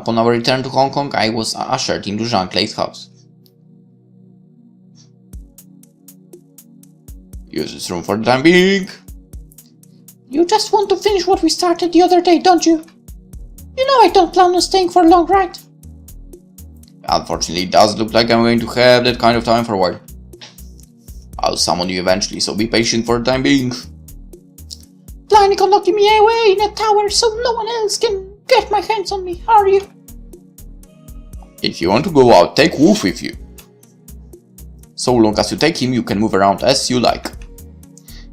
Upon our return to Hong Kong, I was ushered into Jean Clay's house. Use this room for the time being. You just want to finish what we started the other day, don't you? You know I don't plan on staying for long, right? Unfortunately, it does look like I'm going to have that kind of time for a while. I'll summon you eventually, so be patient for the time being. Planning on locking me away in a tower so no one else can get my hands on me, are you? If you want to go out, take Wolf with you. So long as you take him, you can move around as you like.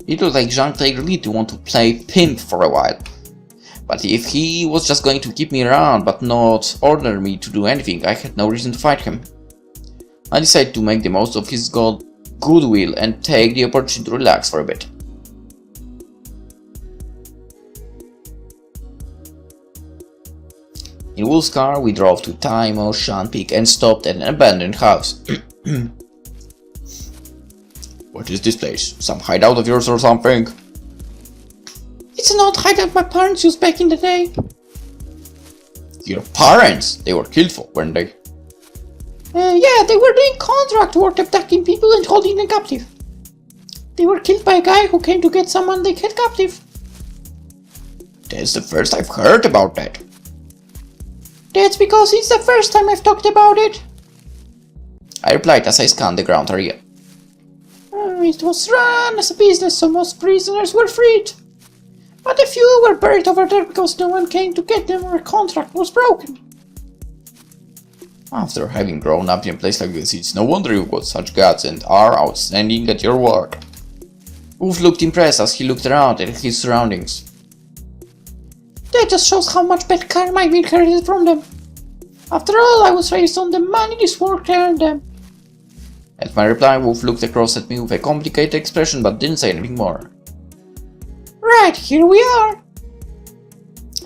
It looks like Jean Clay really did want to play pimp for a while. But if he was just going to keep me around but not order me to do anything, I had no reason to fight him. I decided to make the most of his goodwill and take the opportunity to relax for a bit. In Wolf's car, we drove to Thai Mo Shan Peak and stopped at an abandoned house. What is this place? Some hideout of yours or something? It's an old hideout my parents used back in the day. Your parents? They were killed for, weren't they? Yeah, they were doing contract work abducting people and holding them captive. They were killed by a guy who came to get someone they held captive. That's the first I've heard about that. That's because it's the first time I've talked about it. I replied as I scanned the ground area. It was run as a business, so most prisoners were freed. But a few were buried over there because no one came to get them or a contract was broken. After having grown up in a place like this, it's no wonder you've got such guts and are outstanding at your work. Wolf looked impressed as he looked around at his surroundings. That just shows how much bad karma I inherited from them. After all, I was raised on the money this work earned them. At my reply, Wolf looked across at me with a complicated expression but didn't say anything more. Right, here we are.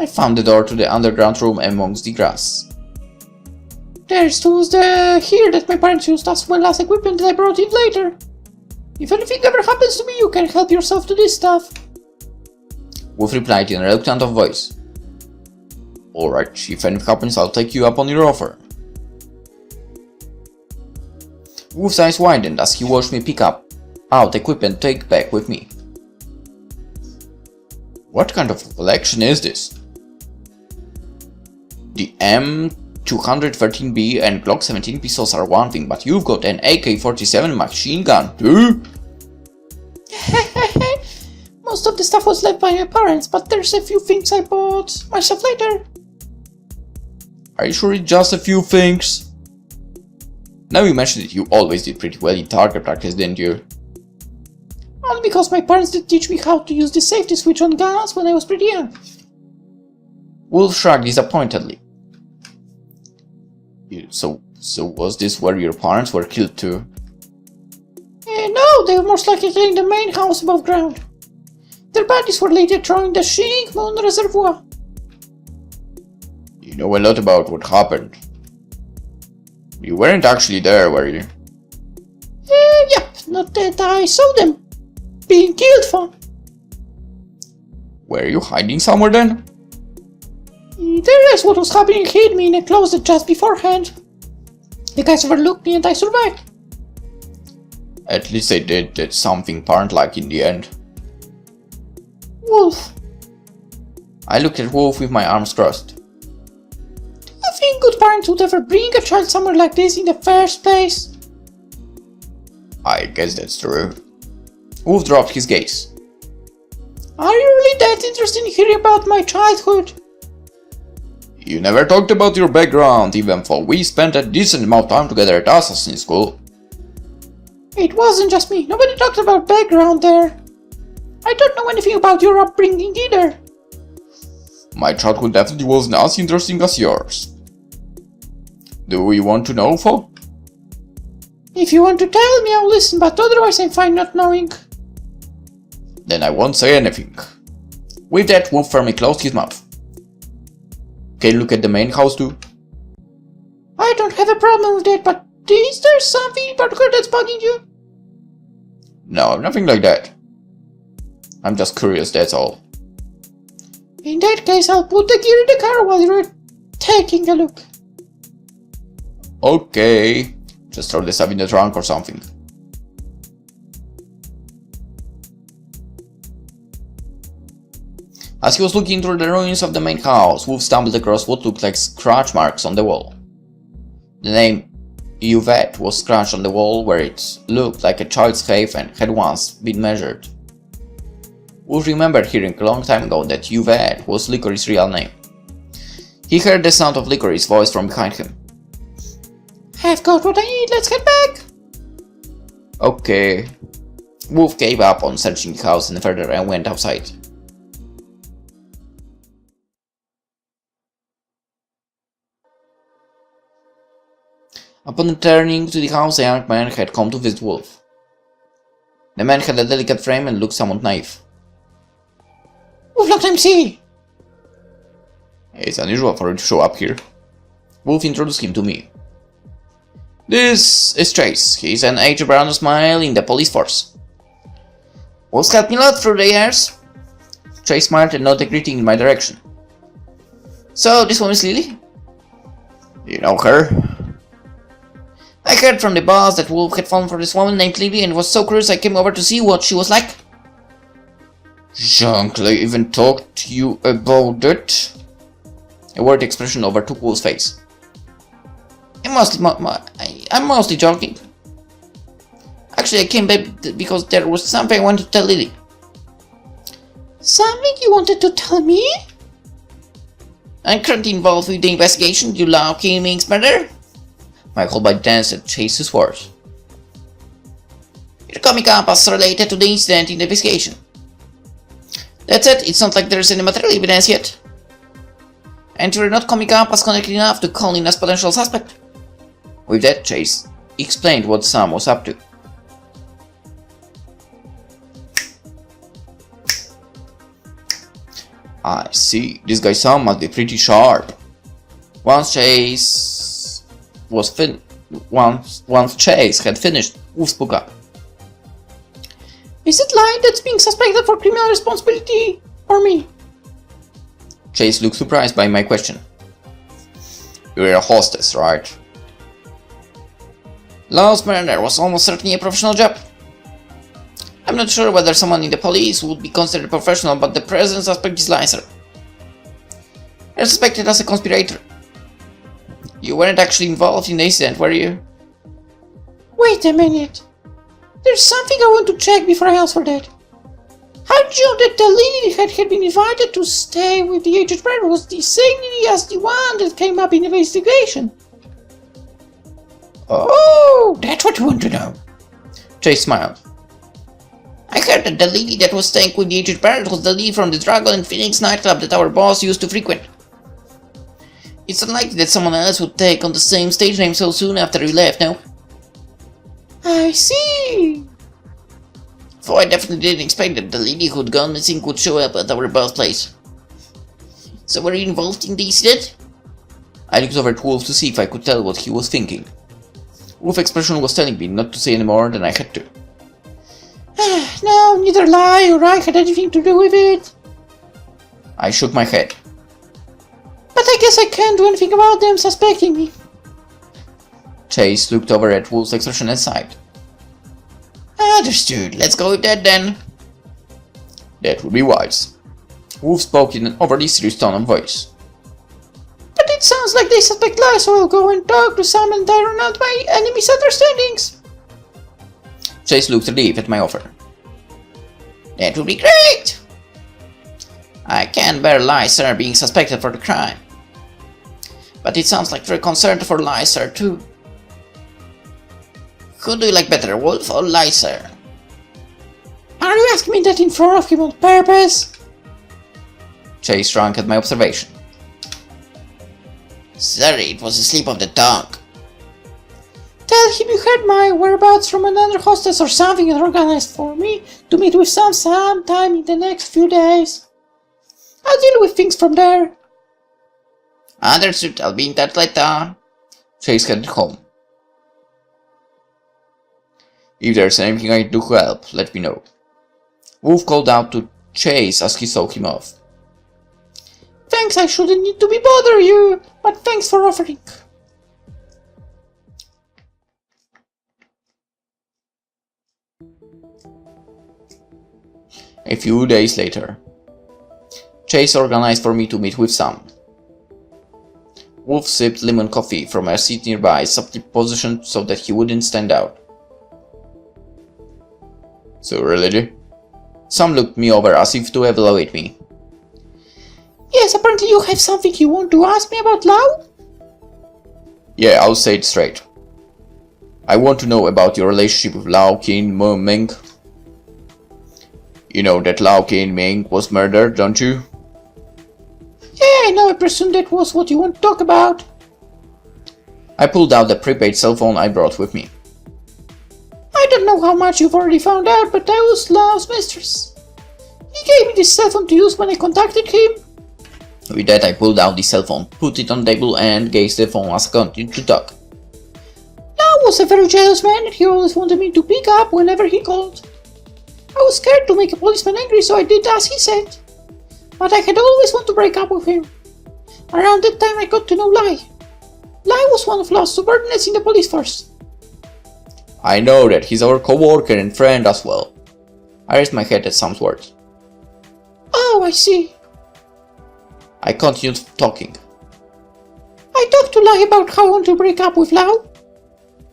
I found the door to the underground room amongst the grass. There's tools here that my parents used as well as equipment that I brought in later. If anything ever happens to me, you can help yourself to this stuff. Wolf replied in a reluctant voice. Alright, if anything happens, I'll take you up on your offer. Wolf's eyes widened as he watched me pick out equipment to take back with me. What kind of collection is this? The M213B and Glock 17 pistols are one thing, but you've got an AK-47 machine gun too? Most of the stuff was left by my parents, but there's a few things I bought myself later. Are you sure it's just a few things? Now you mentioned that you always did pretty well in target practice, didn't you? Only because my parents did teach me how to use the safety switch on guns when I was pretty young. Wolf shrugged disappointedly. So was this where your parents were killed too? No, they were most likely in the main house above ground. Their bodies were later thrown in the Shing Moon Reservoir. You know a lot about what happened. You weren't actually there, were you? Yep, not that I saw them being killed for. Were you hiding somewhere then? There is what was happening hid me in a closet just beforehand. The guys overlooked me and I survived. At least they did something parent-like in the end. Wolf. I looked at Wolf with my arms crossed. Do you think good parents would ever bring a child somewhere like this in the first place? I guess that's true. Wolf dropped his gaze. Are you really that interested in hearing about my childhood? You never talked about your background, even though we spent a decent amount of time together at assassin school. It wasn't just me. Nobody talked about background there. I don't know anything about your upbringing either. My childhood definitely wasn't as interesting as yours. Do you want to know, Fo? If you want to tell me, I'll listen, but otherwise I'm fine not knowing. Then I won't say anything. With that, Wolf firmly closed his mouth. Can you look at the main house too? I don't have a problem with that, but is there something in particular that's bugging you? No, nothing like that. I'm just curious, that's all. In that case, I'll put the gear in the car while you're taking a look. Okay. Just throw the stuff in the trunk or something. As he was looking through the ruins of the main house, Wolf stumbled across what looked like scratch marks on the wall. The name Yvette was scratched on the wall where it looked like a child's grave and had once been measured. Wolf remembered hearing a long time ago that Yvette was Licorice's real name. He heard the sound of Licorice's voice from behind him. I've got what I need, let's get back! Okay. Wolf gave up on searching the house any further and went outside. Upon returning to the house, a young man had come to visit Wolf. The man had a delicate frame and looked somewhat naive. Wolf, long time see! It's unusual for you to show up here. Wolf introduced him to me. This is Chase. He's an aged brown smile in the police force. Wolf's helped me a lot through the years. Chase smiled and nodded a greeting in my direction. So, this one is Lily? You know her? I heard from the boss that Wolf had fallen for this woman named Lily and was so curious I came over to see what she was like. Jean-Claude even talked to you about it? A worried expression overtook Wolf's face. I'm mostly joking. Actually, I came back because there was something I wanted to tell Lily. Something you wanted to tell me? I'm currently involved with the investigation. You love Kimming's murder? My whole body danced at Chase's words. Your comic compass related to the incident in the investigation. That's it, it's not like there's any material evidence yet. And you're not comic compass connected enough to call in as potential suspect. With that, Chase explained what Sam was up to. I see, this guy Sam must be pretty sharp. Once Chase had finished, Wolf spoke up. Is it Lion that's being suspected for criminal responsibility, or me? Chase looked surprised by my question. You're a hostess, right? Law's murder was almost certainly a professional job. I'm not sure whether someone in the police would be considered professional, but the present suspect is Lyser. You're suspected as a conspirator. You weren't actually involved in the incident, were you? Wait a minute. There's something I want to check before I answer that. How did you know that the lady that had been invited to stay with the aged brother was the same lady as the one that came up in the investigation? Oh, that's what you want to know. Chase smiled. I heard that the lady that was staying with the aged brother was the lady from the Dragon and Phoenix nightclub that our boss used to frequent. It's unlikely that someone else would take on the same stage name so soon after we left, no? I see. Though I definitely didn't expect that the lady who'd gone missing would show up at our boss place. So were you involved in the incident? I looked over at Wolf to see if I could tell what he was thinking. Wolf's expression was telling me not to say any more than I had to. No, neither Lie or I had anything to do with it. I shook my head. But I guess I can't do anything about them suspecting me. Chase looked over at Wolf's expression and sighed. Understood, let's go with that then. That would be wise. Wolf spoke in an overly serious tone of voice. But it sounds like they suspect Lie, so I'll go and talk to Sam and iron out my any misunderstandings. Chase looked relieved at my offer. That would be great! I can't bear Lyser being suspected for the crime. But it sounds like you're concerned for Lyser too. Who do you like better, Wolf or Lyser? Are you asking me that in front of him on purpose? Chase shrunk at my observation. Sorry, it was a slip of the tongue. Tell him you heard my whereabouts from another hostess or something and organized for me to meet with Sam sometime in the next few days. I'll deal with things from there. Understood, I'll be in touch later. Chase headed home. If there's anything I can do to help, let me know. Wolf called out to Chase as he saw him off. Thanks Thanks, I shouldn't need to be bother you, but thanks for offering. A few days later, Chase organized for me to meet with Sam. Wolf sipped lemon coffee from a seat nearby, subtly positioned so that he wouldn't stand out. So really? Sam looked me over as if to evaluate me. Yes, apparently you have something you want to ask me about Lau? Yeah, I'll say it straight. I want to know about your relationship with Lau Meng. You know that Lau Meng was murdered, don't you? Yeah, I know, I presume that was what you want to talk about. I pulled out the prepaid cell phone I brought with me. I don't know how much you've already found out, but I was Lau's mistress. He gave me this cell phone to use when I contacted him. With that, I pulled out the cell phone, put it on the table, and gazed at the phone as I continued to talk. Lau was a very jealous man and he always wanted me to pick up whenever he called. I was scared to make a policeman angry, so I did as he said. But I had always wanted to break up with him. Around that time I got to know Lai. Lai was one of Lau's subordinates in the police force. I know that he's our co-worker and friend as well. I raised my head at Sam's words. Oh, I see. I continued talking. I talked to Lai about how I want to break up with Lau.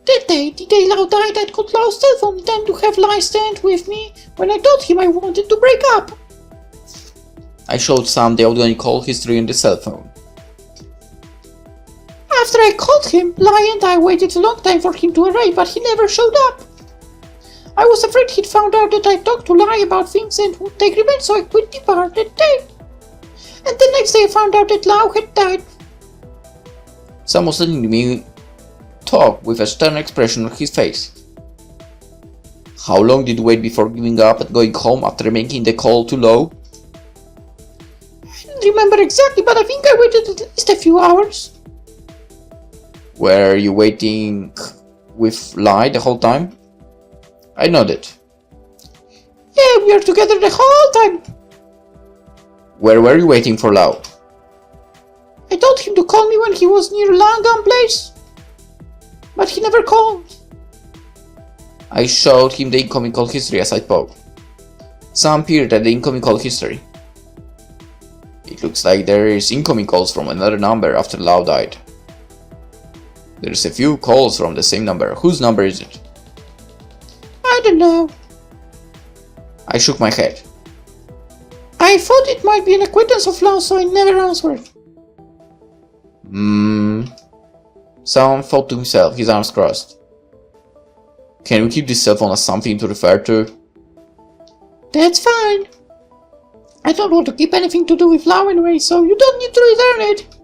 That day, the day Lau died, I got Lau's telephone in time to have Lai stand with me when I told him I wanted to break up. I showed Sam the outgoing call history on the cell phone. After I called him, Lai and I waited a long time for him to arrive, but he never showed up. I was afraid he'd found out that I talked to Lai about things and would take revenge, so I quit the bar that day. And the next day I found out that Lau had died. Sam was letting me talk with a stern expression on his face. How long did you wait before giving up and going home after making the call to Lau? I don't remember exactly, but I think I waited at least a few hours. Were you waiting with Lai the whole time? I nodded. Yeah, we were together the whole time. Where were you waiting for Lau? I told him to call me when he was near Langham Place, but he never called. I showed him the incoming call history as I spoke. Sam peered at the incoming call history. It looks like there is incoming calls from another number after Lau died. There's a few calls from the same number. Whose number is it? I don't know. I shook my head. I thought it might be an acquaintance of Lau, so I never answered. Sam thought to himself, his arms crossed. Can we keep this cell phone as something to refer to? That's fine. I don't want to keep anything to do with Lau anyway, so you don't need to return it.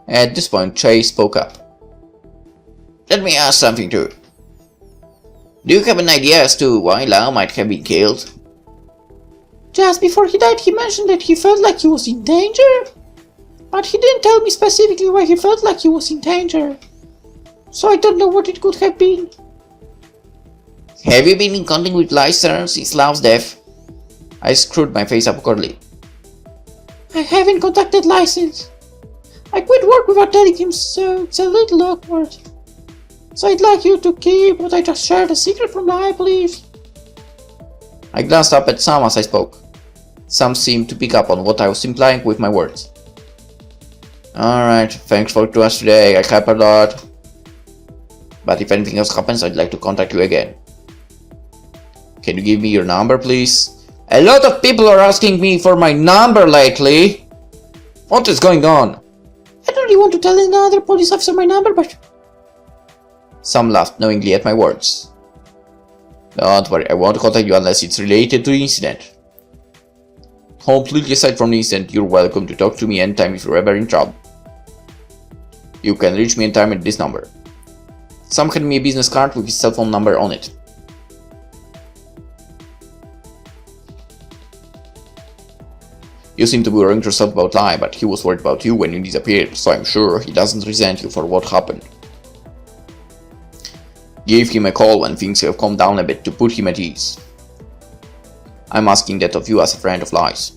At this point, Chase spoke up. Let me ask something too. Do you have an idea as to why Lau might have been killed? Just before he died, he mentioned that he felt like he was in danger. But he didn't tell me specifically why he felt like he was in danger. So I don't know what it could have been. Have you been in contact with Lyster since Lau's death? I screwed my face up awkwardly. I haven't contacted License. I quit work without telling him, so it's a little awkward. So I'd like you to keep what I just shared a secret from Lai, please. I glanced up at Sam as I spoke. Sam seemed to pick up on what I was implying with my words. Alright, thanks for to us today, I help a lot. But if anything else happens, I'd like to contact you again. Can you give me your number, please? A lot of people are asking me for my number lately. What is going on? I don't really want to tell another police officer my number, but... Sam laughed knowingly at my words. Don't worry, I won't contact you unless it's related to the incident. Completely aside from the incident, you're welcome to talk to me anytime if you're ever in trouble. You can reach me anytime at this number. Sam handed me a business card with his cell phone number on it. You seem to be worrying yourself about Lai, but he was worried about you when you disappeared, so I'm sure he doesn't resent you for what happened. Give him a call when things have calmed down a bit to put him at ease. I'm asking that of you as a friend of Lai's.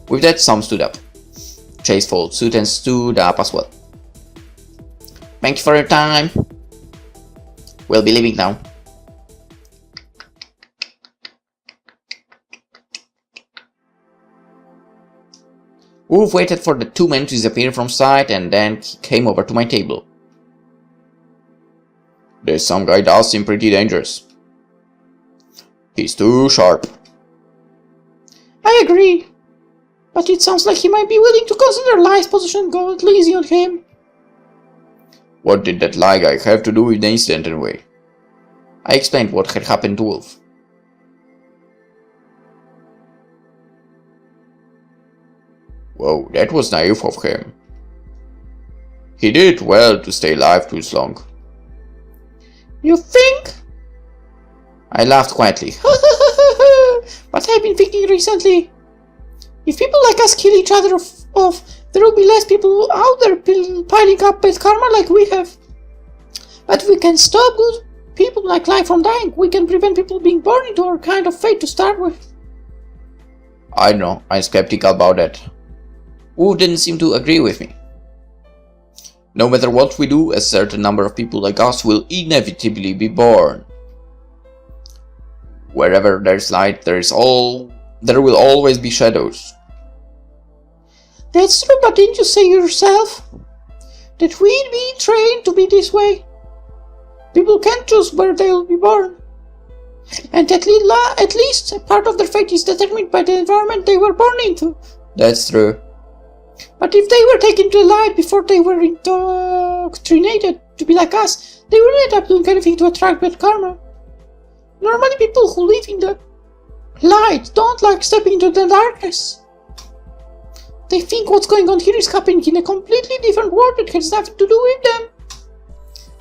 With that, Sam stood up. chaseful suit and stood up as well. Thank you for your time. We'll be leaving now. Wolf waited for the two men to disappear from sight and then he came over to my table. This some guy does seem pretty dangerous. He's too sharp. I agree. But it sounds like he might be willing to consider Lie's position and go easy on him. What did that Lie guy have to do with the incident anyway? I explained what had happened to Wolf. Whoa, that was naive of him. He did well to stay alive too long. You think? I laughed quietly. But I've been thinking recently. If people like us kill each other off, there will be less people out there piling up bad karma like we have. But if we can stop good people like Lie from dying, we can prevent people being born into our kind of fate to start with. I know, I'm skeptical about that. Wu didn't seem to agree with me. No matter what we do, a certain number of people like us will inevitably be born. Wherever there's light, there will always be shadows. That's true, but didn't you say yourself that we'd be trained to be this way? People can't choose where they will be born. And at least a part of their fate is determined by the environment they were born into. That's true. But if they were taken to the light before they were indoctrinated to be like us, they will end up doing anything to attract bad karma. Normally people who live in the light don't like stepping into the darkness. They think what's going on here is happening in a completely different world that has nothing to do with them.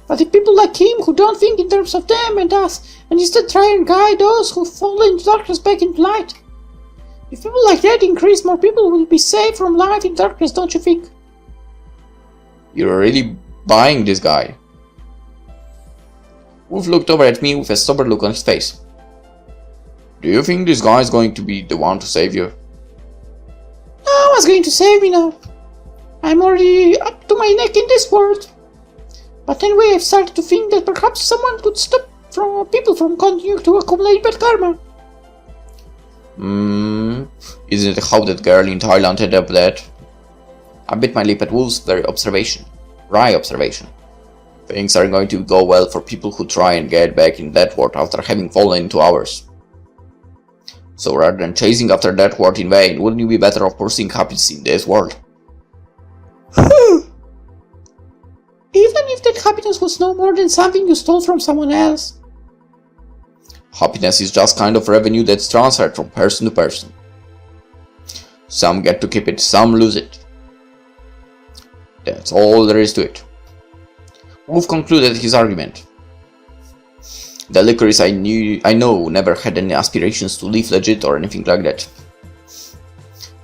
But if people like him who don't think in terms of them and us, and instead try and guide those who fall into darkness back into light, if people like that increase, more people will be saved from life in darkness, don't you think? You're really buying this guy. Wolf looked over at me with a sober look on his face. Do you think this guy is going to be the one to save you? No one's going to save me now. I'm already up to my neck in this world. But anyway, I've started to think that perhaps someone could stop people from continuing to accumulate bad karma. Isn't it how that girl in Thailand ended up dead? I bit my lip at Wolf's wry observation. Things are going to go well for people who try and get back in that world after having fallen into ours. So rather than chasing after that world in vain, wouldn't you be better off pursuing happiness in this world? Even if that happiness was no more than something you stole from someone else. Happiness is just kind of revenue that's transferred from person to person. Some get to keep it, some lose it. That's all there is to it. Wolf concluded his argument. The licorice I know never had any aspirations to live legit or anything like that.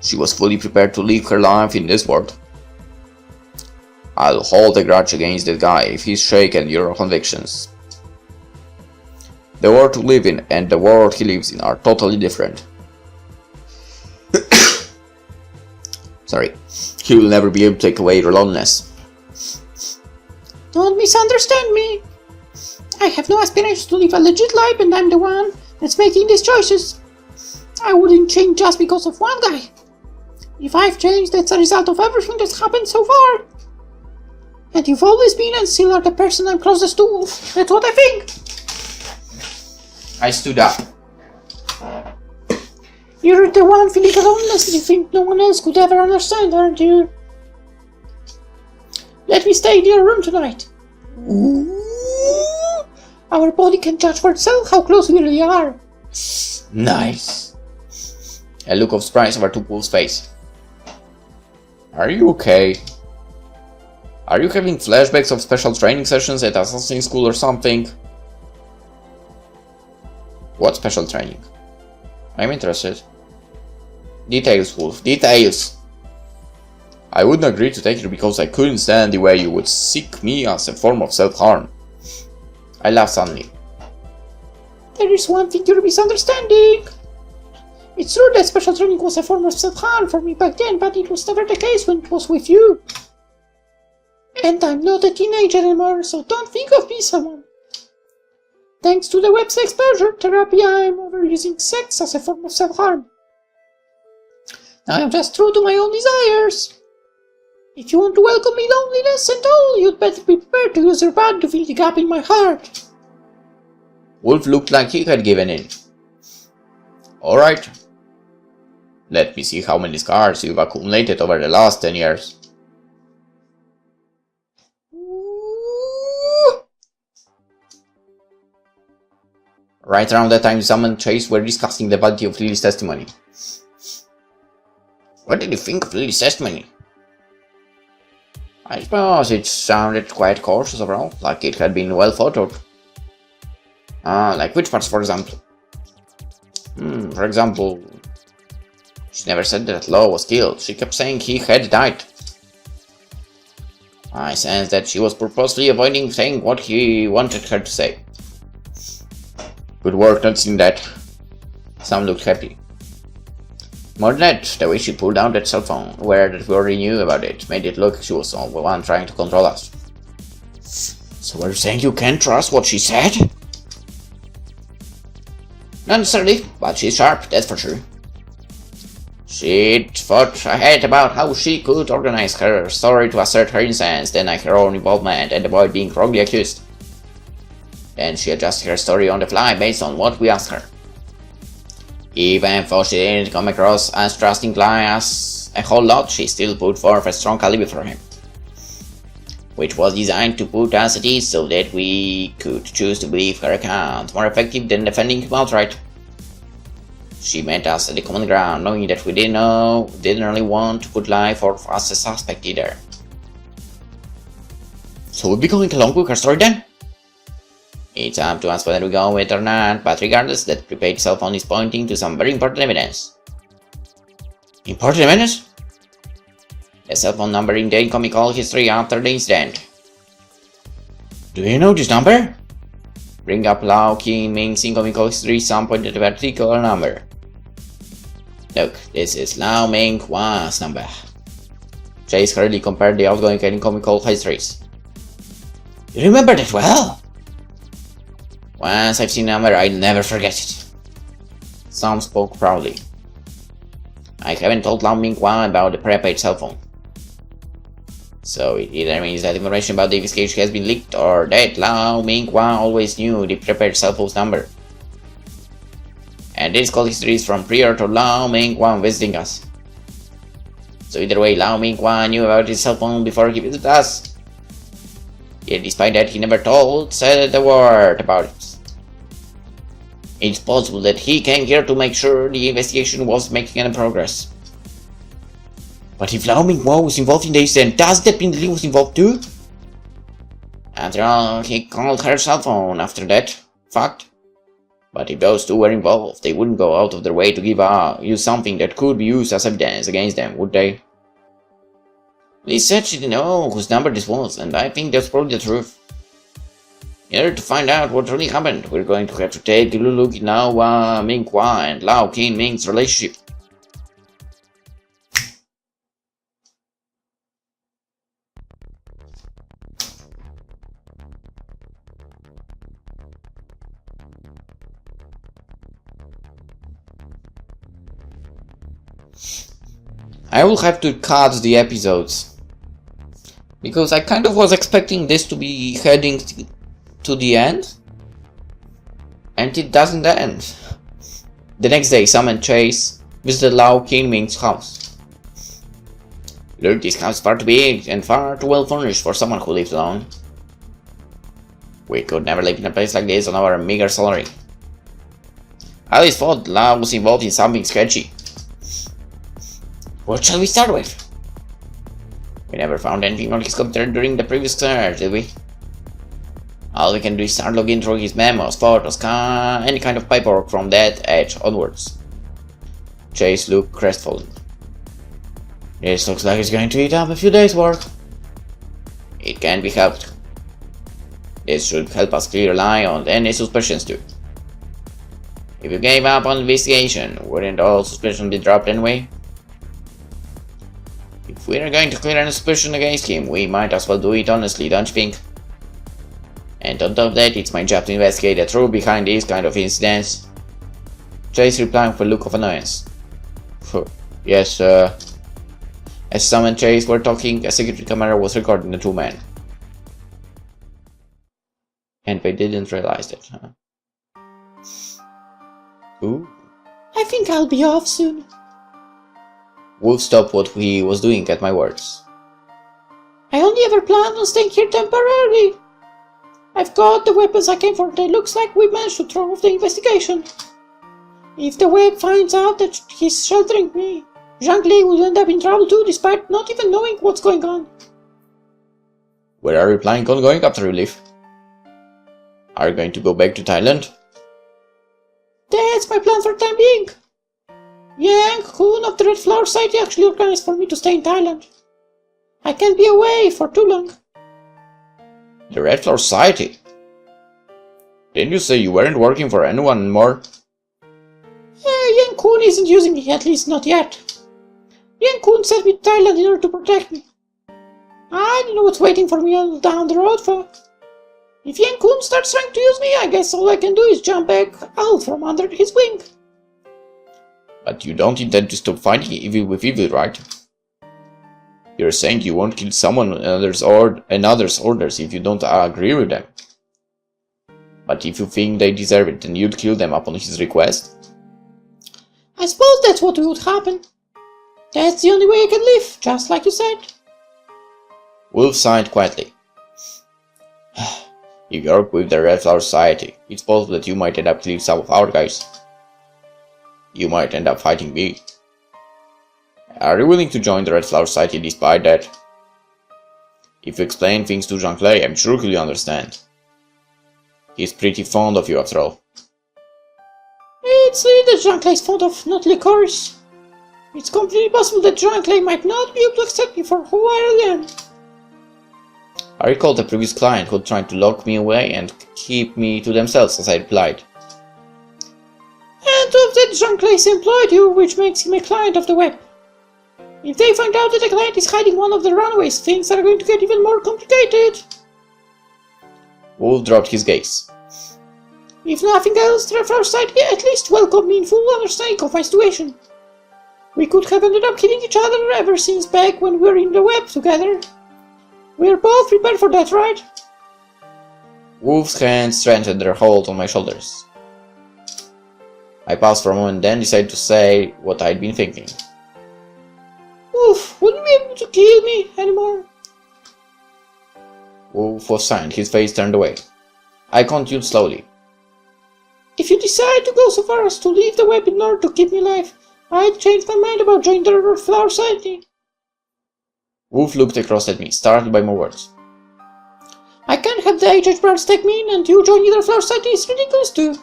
She was fully prepared to live her life in this world. I'll hold a grudge against that guy if he's shaken your convictions. The world we live in and the world he lives in are totally different. Sorry, he will never be able to take away your loneliness. Don't misunderstand me. I have no aspirations to live a legit life and I'm the one that's making these choices. I wouldn't change just because of one guy. If I've changed, that's a result of everything that's happened so far. And you've always been and still are the person I'm closest to. That's what I think. I stood up. You're the one feeling aloneness that you think no one else could ever understand, aren't you? Let me stay in your room tonight. Ooh. Our body can judge for itself how close we really are. Nice. A look of surprise overtook Wolf's face. Are you okay? Are you having flashbacks of special training sessions at Assassin School or something? What special training? I'm interested. Details, Wolf, details! I wouldn't agree to take it because I couldn't stand the way you would seek me as a form of self-harm. I laughed suddenly. There is one thing you're misunderstanding. It's true that special training was a form of self-harm for me back then, but it was never the case when it was with you. And I'm not a teenager anymore, so don't think of me as someone. Thanks to the web's exposure therapy, I'm over using sex as a form of self-harm. I am just true to my own desires. If you want to welcome me loneliness and all, you'd better be prepared to use your body to fill the gap in my heart. Wolf looked like he had given in. Alright. Let me see how many scars you've accumulated over the last 10 years. Right around that time, Sam and Chase were discussing the validity of Lily's testimony. What did you think of Lily's testimony? I suppose it sounded quite cautious overall, like it had been well thought out. Like which parts, for example? For example, she never said that Law was killed. She kept saying he had died. I sensed that she was purposely avoiding saying what he wanted her to say. Good work noticing that. Sam looked happy. More than that, the way she pulled out that cell phone, where that we already knew about it, made it look like she was the one trying to control us. So are you saying you can't trust what she said? Not necessarily, but she's sharp, that's for sure. She'd thought ahead about how she could organize her story to assert her innocence, deny her own involvement, and avoid being wrongly accused. Then she adjusted her story on the fly based on what we asked her. Even though she didn't come across as trusting as a whole lot, she still put forth a strong alibi for him, which was designed to put us at ease so that we could choose to believe her account, more effective than defending him outright. She met us at the common ground, knowing that we didn't really want to put life or us as a suspect either. So we'll be going along with her story then? It's up to us whether we go with it or not, but regardless, that prepaid cell phone is pointing to some very important evidence. Important evidence? The cell phone number in the incoming call history after the incident. Do you know this number? Bring up Lao Qin Ming's incoming call history, some point at the particular number. Look, this is Lao Ming Hua's number. Chase hurriedly compared the outgoing and incoming call histories. You remember that well? Once I've seen a number, I'll never forget it. Sam spoke proudly. I haven't told Lao Ming Hua about the prepaid cell phone. So it either means that information about the investigation has been leaked, or that Lao Ming Hua always knew the prepaid cell phone's number. And this call history is from prior to Lao Ming Hua visiting us. So either way, Lao Ming Hua knew about his cell phone before he visited us. Yet despite that, he never said a word about it. It's possible that he came here to make sure the investigation was making any progress. But if Lao Ming Hua was involved in the incident, does that mean Li was involved too? After all, he called her cell phone after that fact. But if those two were involved, they wouldn't go out of their way to use something that could be used as evidence against them, would they? Li said she didn't know whose number this was, and I think that's probably the truth. In order to find out what really happened, we're going to have to take a look at Lao Ming Hua and Lao Qin Ming's relationship. I will have to cut the episodes, because I kind of was expecting this to be heading to the end, and it doesn't end. The next day, Sam and Chase visited Lao Qin Ming's house. Look, this house is far too big and far too well furnished for someone who lives alone. We could never live in a place like this on our meager salary. I always thought Lao was involved in something sketchy. What shall we start with? We never found anything on his computer during the previous search, did we? All we can do is start logging through his memos, photos, any kind of paperwork from that age onwards. Chase looked crestfallen. This looks like it's going to eat up a few days' work. It can't be helped. This should help us clear a lie on any suspicions too. If you gave up on investigation, wouldn't all suspicion be dropped anyway? If we're going to clear any suspicion against him, we might as well do it honestly, don't you think? And on top of that, it's my job to investigate the truth behind these kind of incidents. Chase replied with a look of annoyance. Yes, As Sam and Chase were talking, a security camera was recording the two men. And they didn't realize it, huh? Ooh. I think I'll be off soon. Wolf stopped what he was doing at my words. I only ever planned on staying here temporarily. I've got the weapons I came for, and it looks like we managed to throw off the investigation. If the web finds out that he's sheltering me, Zhang will end up in trouble too, despite not even knowing what's going on. Where are you planning on going after you leave? Are you going to go back to Thailand? That's my plan for the time being. Yang Kun of the Red Flower Society actually organized for me to stay in Thailand. I can't be away for too long. The Red Flower Society? Didn't you say you weren't working for anyone anymore? Yang Kun isn't using me, at least not yet. Yang Kun sent me to Thailand in order to protect me. I don't know what's waiting for me down the road for. If Yang Kun starts trying to use me, I guess all I can do is jump back out from under his wing. But you don't intend to stop fighting evil with evil, right? You're saying you won't kill someone another's orders if you don't agree with them. But if you think they deserve it, then you'd kill them upon his request? I suppose that's what would happen. That's the only way I can live, just like you said. Wolf sighed quietly. If you work with the Red Flower Society, it's possible that you might end up killing some of our guys. You might end up fighting me. Are you willing to join the Red Flower Society despite that? If you explain things to Zhang Lei, I'm sure he'll understand. He's pretty fond of you after all. It's that Zhang Lei's fond of not licorice. It's completely possible that Zhang Lei might not be able to accept me for who I am. I recall the previous client who tried to lock me away and keep me to themselves, as I replied. And of that Zhang Lei's employed you, which makes him a client of the web. If they find out that the client is hiding one of the runaways, things are going to get even more complicated. Wolf dropped his gaze. If nothing else, the Flower Society at least welcomed me in full understanding of my situation. We could have ended up killing each other ever since back when we were in the web together. We're both prepared for that, right? Wolf's hands strengthened their hold on my shoulders. I paused for a moment, then decided to say what I'd been thinking. Wolf, wouldn't be able to kill me anymore. Wolf was silent, his face turned away. I continued slowly. If you decide to go so far as to leave the web in order to keep me alive, I'd change my mind about joining the Red Flower Society. Wolf looked across at me, startled by my words. I can't have the HH Birds take me in and you join the Flower Society, it's ridiculous too.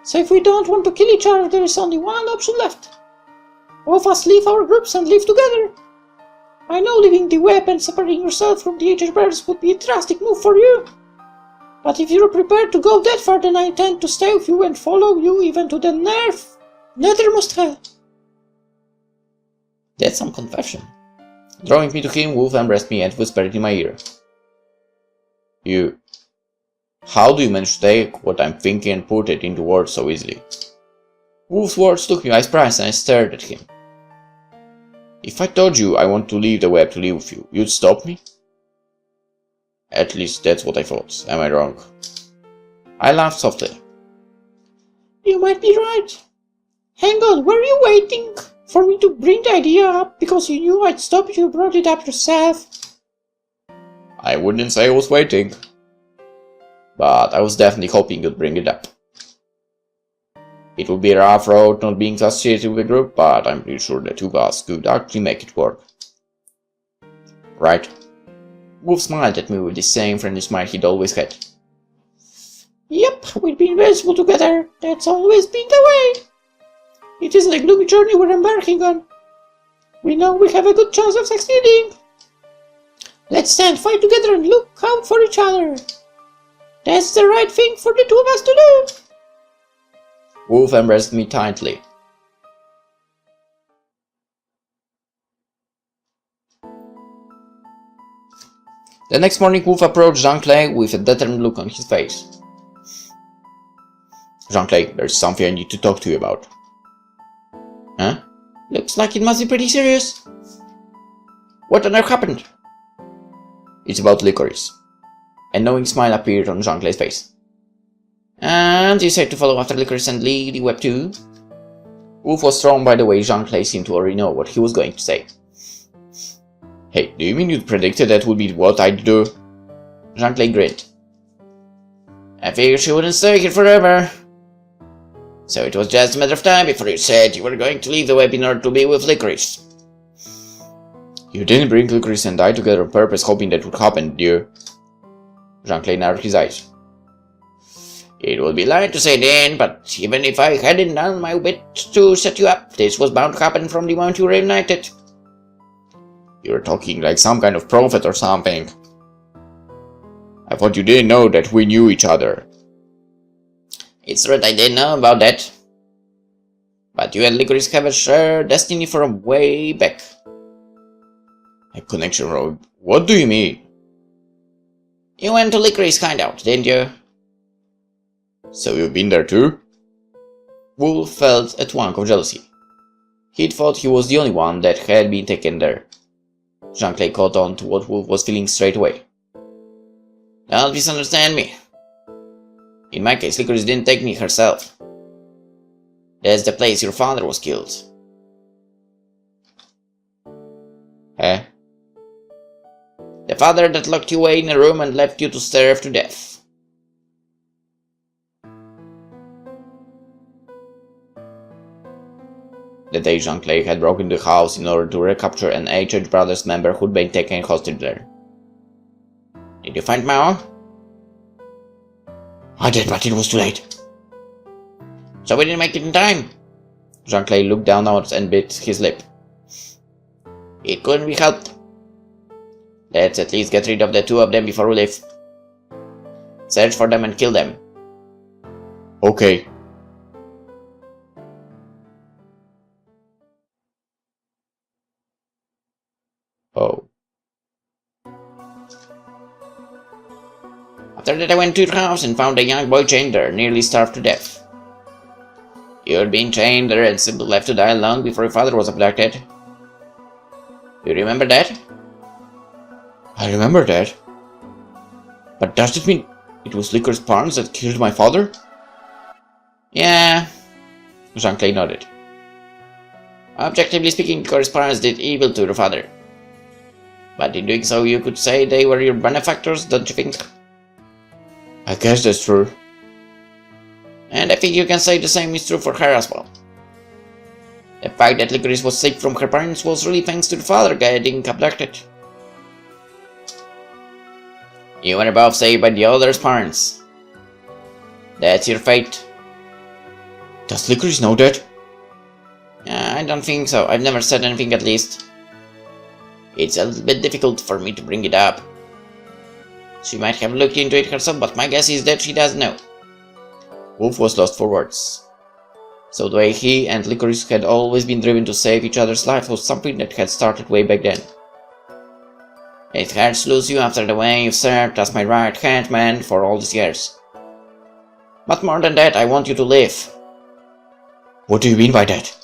So if we don't want to kill each other, there is only one option left. Both of us leave our groups and live together. I know leaving the web and separating yourself from the HH Birds would be a drastic move for you. But if you're prepared to go that far, then I intend to stay with you and follow you even to the nethermost hell. That's some confession. Drawing me to him, Wolf embraced me and whispered in my ear. How do you manage to take what I'm thinking and put it into words so easily? Wolf's words took me by surprise and I stared at him. If I told you I want to leave the web to live with you, you'd stop me? At least that's what I thought. Am I wrong? I laughed softly. You might be right. Hang on, were you waiting for me to bring the idea up because you knew I'd stop if you brought it up yourself? I wouldn't say I was waiting. But I was definitely hoping you'd bring it up. It would be a rough road not being associated with the group, but I'm pretty sure the two of us could actually make it work. Right? Wolf smiled at me with the same friendly smile he'd always had. Yep, we've been invincible together. That's always been the way. It isn't a gloomy journey we're embarking on. We know we have a good chance of succeeding. Let's stand, fight together and look out for each other. That's the right thing for the two of us to do. Wolf embraced me tightly. The next morning, Wolf approached Jean-Claude with a determined look on his face. Jean-Claude, there's something I need to talk to you about. Huh? Looks like it must be pretty serious. What on earth happened? It's about licorice. A knowing smile appeared on Jean-Claude's face. And you said to follow after licorice and lead the web too? Wolf was thrown by the way Jean-Claude seemed to already know what he was going to say. Hey, do you mean you predicted that would be what I'd do? Jean-Claude grinned. I figured she wouldn't stay here forever. So it was just a matter of time before you said you were going to leave the web in order to be with licorice. You didn't bring licorice and I together on purpose hoping that would happen, did you? Jean-Claude narrowed his eyes. It would be lying to say then, but even if I hadn't done my bit to set you up, this was bound to happen from the moment you were reunited. You're talking like some kind of prophet or something. I thought you didn't know that we knew each other. It's true that I didn't know about that. But you and licorice have a shared destiny from way back. A connection, Rob? What do you mean? You went to licorice hideout, didn't you? So you've been there too? Wolf felt a twinge of jealousy. He'd thought he was the only one that had been taken there. Jean-Claude caught on to what Wolf was feeling straight away. Don't misunderstand me. In my case, licorice didn't take me herself. That's the place your father was killed. Eh? The father that locked you away in a room and left you to starve to death. The day Jean-Claude had broken the house in order to recapture an H.H. Brothers member who'd been taken hostage there. Did you find Mao? I did, but it was too late. So we didn't make it in time. Jean-Claude looked down at us and bit his lip. It couldn't be helped. Let's at least get rid of the two of them before we leave. Search for them and kill them. Okay. Oh. After that I went to your house and found a young boy chained there, nearly starved to death. You had been chained there and simply left to die long before your father was abducted. Do you remember that? I remember that. But does it mean it was Licorice Parnes that killed my father? Yeah. Jean-Claude nodded. Objectively speaking, Licorice Parnes did evil to your father. But in doing so, you could say they were your benefactors, don't you think? I guess that's true. And I think you can say the same is true for her as well. The fact that Licorice was saved from her parents was really thanks to the father getting abducted. You were both saved by the other's parents. That's your fate. Does Licorice know that? I don't think so. I've never said anything, at least. It's a little bit difficult for me to bring it up. She might have looked into it herself, but my guess is that she doesn't know. Wolf was lost for words. So the way he and Licorice had always been driven to save each other's lives was something that had started way back then. It hurts to lose you after the way you've served as my right-hand man for all these years. But more than that, I want you to live. What do you mean by that?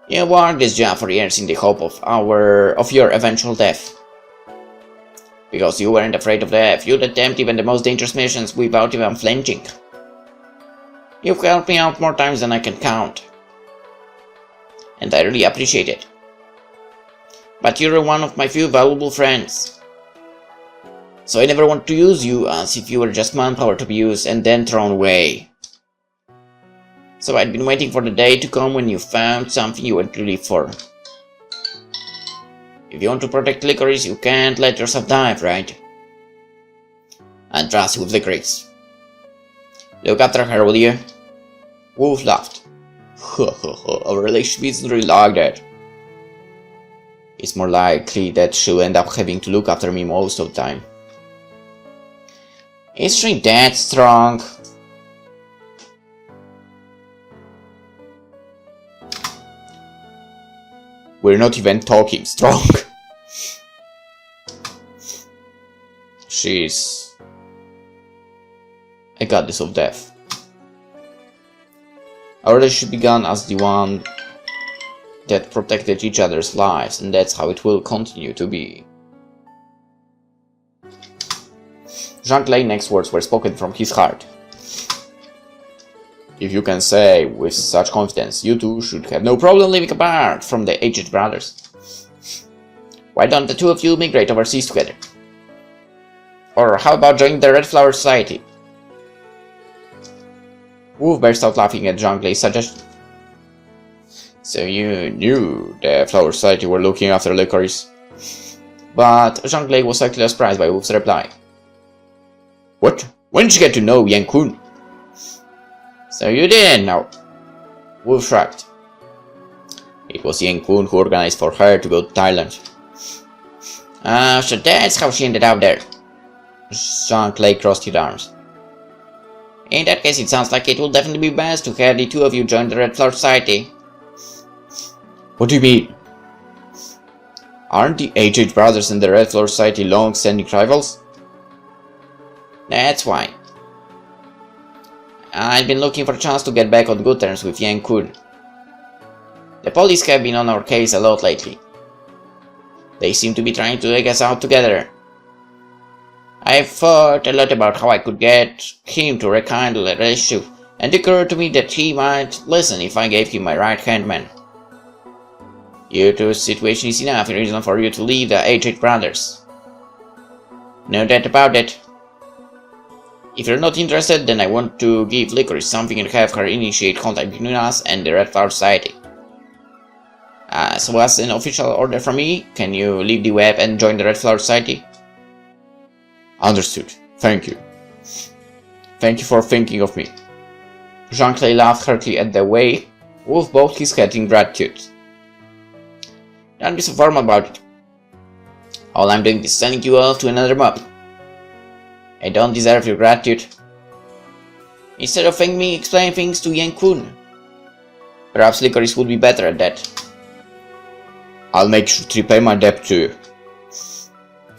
You worked this job for years in the hope of your eventual death. Because you weren't afraid of death, you'd attempt even the most dangerous missions without even flinching. You've helped me out more times than I can count. And I really appreciate it. But you're one of my few valuable friends. So I never want to use you as if you were just manpower to be used and then thrown away. So I'd been waiting for the day to come when you found something you went to live for. If you want to protect Licorice, you can't let yourself die, right? And trust with Licorice. Look after her, will you? Wolf laughed. Our relationship isn't really like that. It's more likely that she'll end up having to look after me most of the time. Is she that strong? We're not even talking strong. She's a goddess of death. Our relationship began as the one that protected each other's lives, and that's how it will continue to be. Jean-Clay's next words were spoken from his heart. If you can say with such confidence, you two should have no problem living apart from the aged brothers. Why don't the two of you migrate overseas together? Or how about joining the Red Flower Society? Wolf burst out laughing at Jean-Clay's suggestion. So you knew the Flower Society were looking after Licorice? But Jean-Clay was slightly surprised by Wolf's reply. What? When did you get to know Yang-kun? So you didn't know. Wolf shrugged. It was Yang-kun who organized for her to go to Thailand. So that's how she ended up there. Jean-Clay crossed his arms. In that case, it sounds like it will definitely be best to have the two of you join the Red Flower Society. What do you mean? Aren't the aged brothers and the Red Flower Society long-standing rivals? That's why. I've been looking for a chance to get back on good terms with Yang-kun. The police have been on our case a lot lately. They seem to be trying to take us out together. I've thought a lot about how I could get him to rekindle the relationship, and it occurred to me that he might listen if I gave him my right-hand man. You two's situation is enough reason for you to leave the aged brothers. No doubt about it. If you're not interested, then I want to give Licorice something and have her initiate contact between us and the Red Flower Society. So as an official order from me, can you leave the web and join the Red Flower Society? Understood. Thank you. Thank you for thinking of me. Jean-Clay laughed heartily at the way Wolf bowed his head in gratitude. Don't be so formal about it. All I'm doing is sending you all to another mob. I don't deserve your gratitude. Instead of thanking me, explain things to Yang-kun. Perhaps Licorice would be better at that. I'll make sure to repay my debt to you.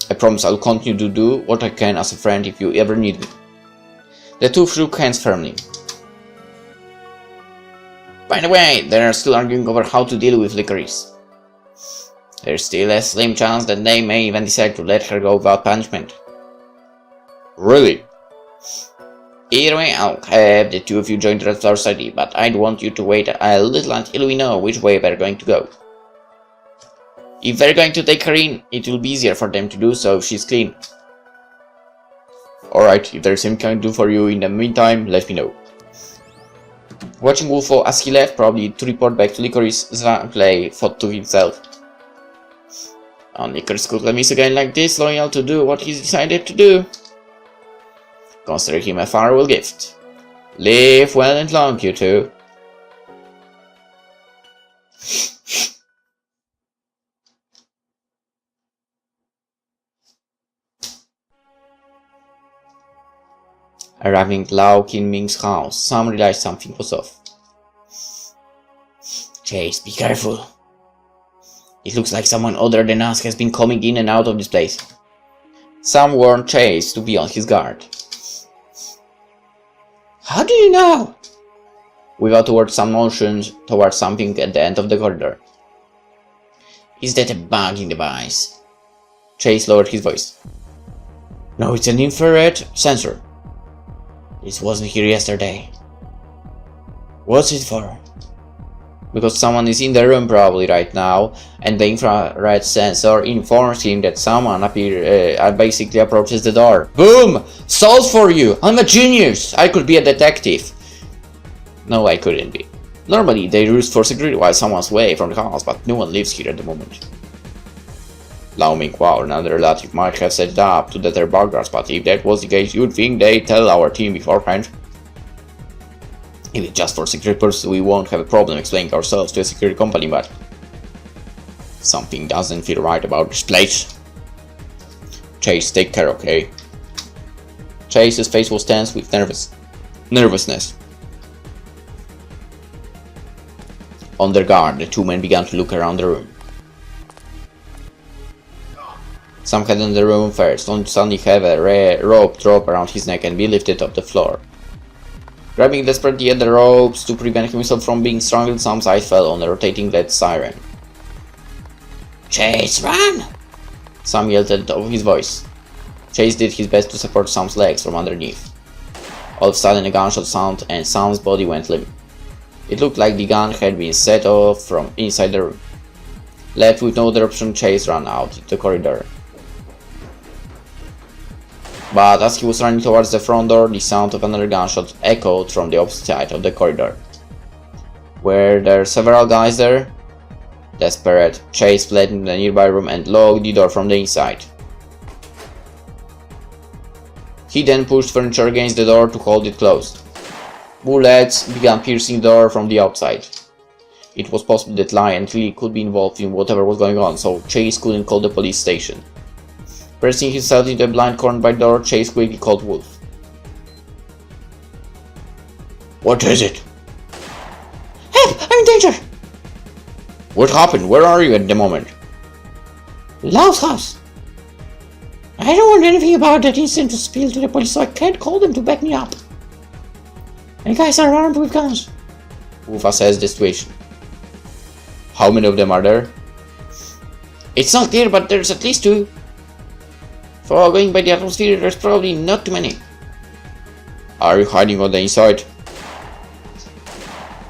I promise I'll continue to do what I can as a friend if you ever need me. The two shook hands firmly. By the way, they're still arguing over how to deal with Licorice. There's still a slim chance that they may even decide to let her go without punishment. Really? Either way, I'll have the two of you join the Red Flower Society, but I'd want you to wait a little until we know which way we're going to go. If they're going to take her in, it will be easier for them to do so if she's clean. Alright, if there's anything I can do for you in the meantime, let me know. Watching Wolfo as he left, probably to report back to Licorice, Jean-Clay thought to himself. Licorice could let miss a guy like this loyal to do what he's decided to do. Consider him a farewell gift. Live well and long, you two. Arriving at Lau Qinming's house, Sam realized something was off. Chase, be careful. It looks like someone other than us has been coming in and out of this place. Sam warned Chase to be on his guard. How do you know? Without a word, Sam motioned towards something at the end of the corridor. Is that a bugging device? Chase lowered his voice. No, it's an infrared sensor. This wasn't here yesterday. What's it for? Because someone is in the room probably right now, and the infrared sensor informs him that someone basically approaches the door. Boom! Solved for you! I'm a genius! I could be a detective. No, I couldn't be. Normally they roost for security while someone's away from the house, but no one lives here at the moment. Lau Ming, wow, another relative might have set it up to deter burglars, but if that was the case, you'd think they'd tell our team beforehand. If it's just for security purposes, we won't have a problem explaining ourselves to a security company, but something doesn't feel right about this place. Chase, take care, okay? Chase's face was tense with nervousness. On their guard, the two men began to look around the room. Some head in the room first, only to suddenly have a rope drop around his neck and be lifted off the floor. Grabbing desperately at the ropes to prevent himself from being strangled, Sam's eye fell on a rotating lead siren. Chase, run! Sam yelled at the top of his voice. Chase did his best to support Sam's legs from underneath. All of a sudden a gunshot sound and Sam's body went limp. It looked like the gun had been set off from inside the room. Left with no other option, Chase ran out the corridor. But as he was running towards the front door, the sound of another gunshot echoed from the opposite side of the corridor. Were there several guys there? Desperate, Chase fled into the nearby room and locked the door from the inside. He then pushed furniture against the door to hold it closed. Bullets began piercing the door from the outside. It was possible that Lie and Lee could be involved in whatever was going on, so Chase couldn't call the police station. Pressing himself into a blind corner by the door, Chase quickly called Wolf. What is it? Help! I'm in danger! What happened? Where are you at the moment? Lau's house. I don't want anything about that incident to spill to the police, so I can't call them to back me up. And guys are armed with guns. Wolf assessed the situation. How many of them are there? It's not clear, but there's at least 2. For going by the atmosphere, there's probably not too many. Are you hiding on the inside?